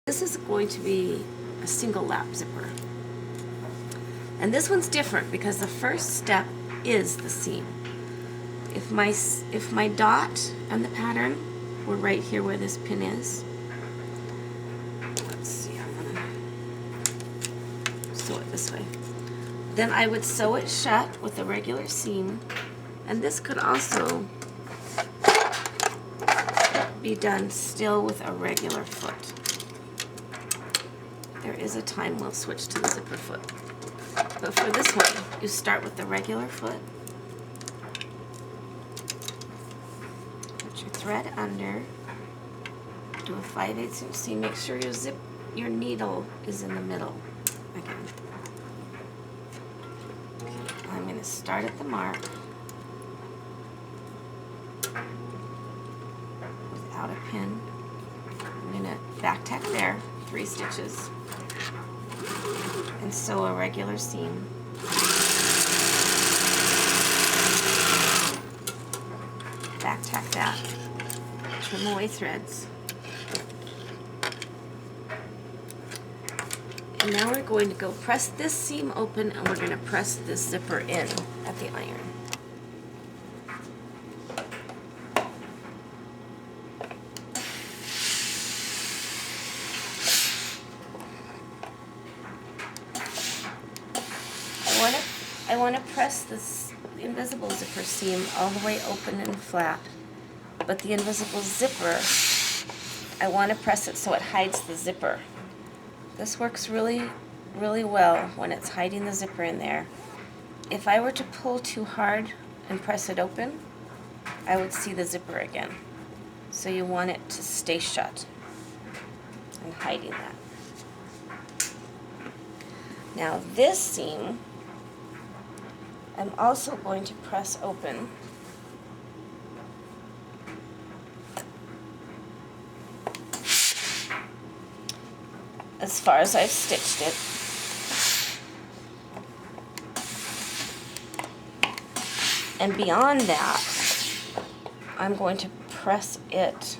This is going to be a single lap zipper. And this one's different because the first step is the seam. If my dot and the pattern were right here where this pin is, let's see, I'm gonna sew it this way. Then I would sew it shut with a regular seam, and this could also be done still with a regular foot. There is a time we'll switch to the zipper foot. But for this one, you start with the regular foot. Put your thread under. Do a 5/8 inch seam. Make sure your needle is in the middle again. Okay, I'm going to start at the mark without a pin. I'm going to back tack there, 3 stitches. And sew a regular seam. Back tack that. Trim away threads. And now we're going to go press this seam open, and we're going to press this zipper in at the iron. I want to press this invisible zipper seam all the way open and flat, but the invisible zipper, I want to press it so it hides the zipper. This works really, really well when it's hiding the zipper in there. If I were to pull too hard and press it open, I would see the zipper again. So you want it to stay shut and hiding that. Now this seam, I'm also going to press open as far as I've stitched it. And beyond that, I'm going to press it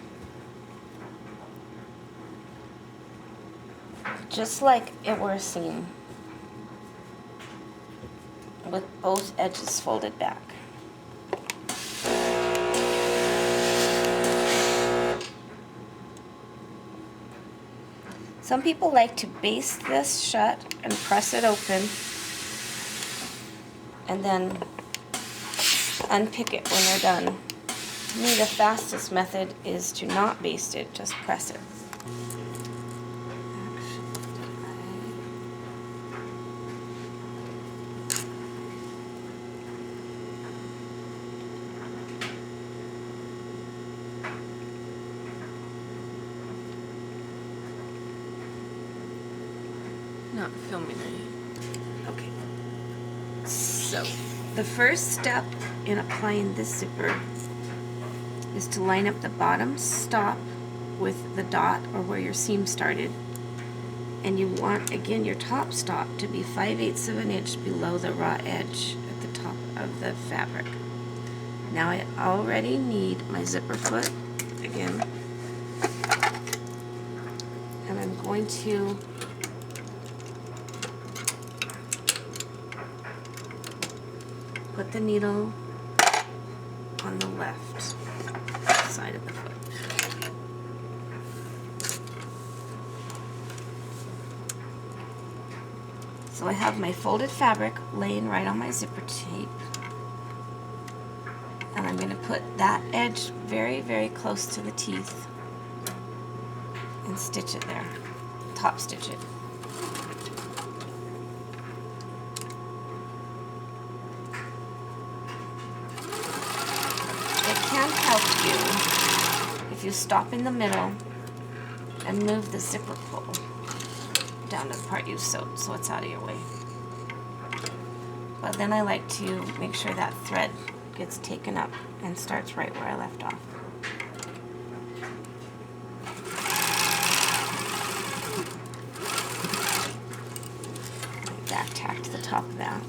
just like it were a seam, with both edges folded back. Some people like to baste this shut and press it open and then unpick it when they're done. To me, the fastest method is to not baste it, just press it. Not filming any. Okay. So, the first step in applying this zipper is to line up the bottom stop with the dot or where your seam started. And you want, again, your top stop to be 5/8 of an inch below the raw edge at the top of the fabric. Now I already need my zipper foot again. And I'm going to put the needle on the left side of the foot. So I have my folded fabric laying right on my zipper tape. And I'm going to put that edge very, very close to the teeth and stitch it there. Top stitch it. Can help you if you stop in the middle and move the zipper pull down to the part you sewed so it's out of your way. But then I like to make sure that thread gets taken up and starts right where I left off. Back tack to the top of that.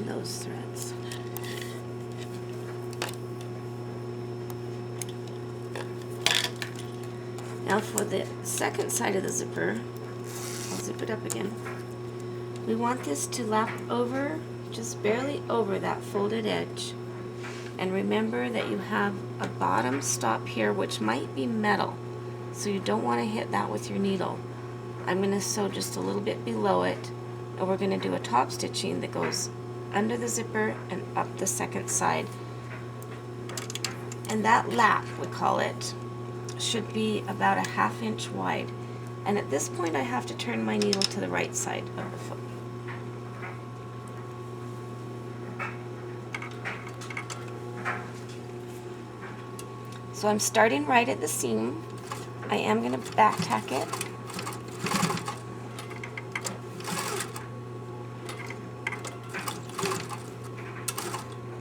Those threads. Now for the second side of the zipper, I'll zip it up again. We want this to lap over, just barely over that folded edge. And remember that you have a bottom stop here, which might be metal, so you don't want to hit that with your needle. I'm going to sew just a little bit below it, and we're going to do a top stitching that goes under the zipper and up the second side. And that lap, we call it, should be about a 1/2 inch wide. And at this point I have to turn my needle to the right side of the foot. So I'm starting right at the seam. I am going to back tack it.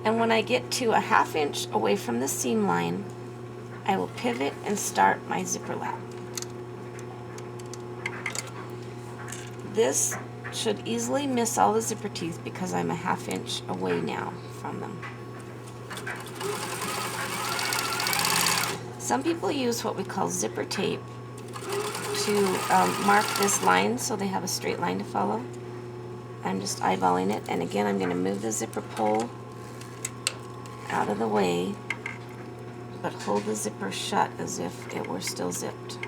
And when I get to a 1/2 inch away from the seam line, I will pivot and start my zipper lap. This should easily miss all the zipper teeth because I'm a 1/2 inch away now from them. Some people use what we call zipper tape to mark this line so they have a straight line to follow. I'm just eyeballing it, and again I'm going to move the zipper pole out of the way, but hold the zipper shut as if it were still zipped.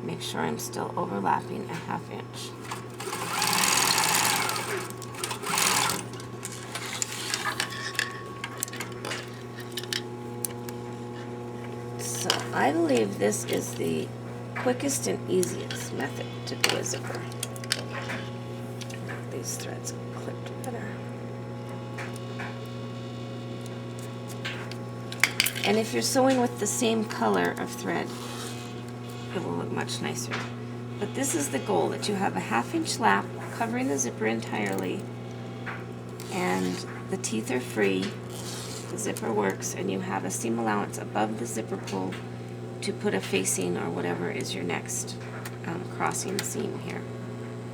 Make sure I'm still overlapping a 1/2 inch. So I believe this is the quickest and easiest method to do a zipper. These threads clipped better. And if you're sewing with the same color of thread, it will look much nicer. But this is the goal, that you have a 1/2 inch lap covering the zipper entirely, and the teeth are free, the zipper works, and you have a seam allowance above the zipper pull to put a facing or whatever is your next crossing seam here.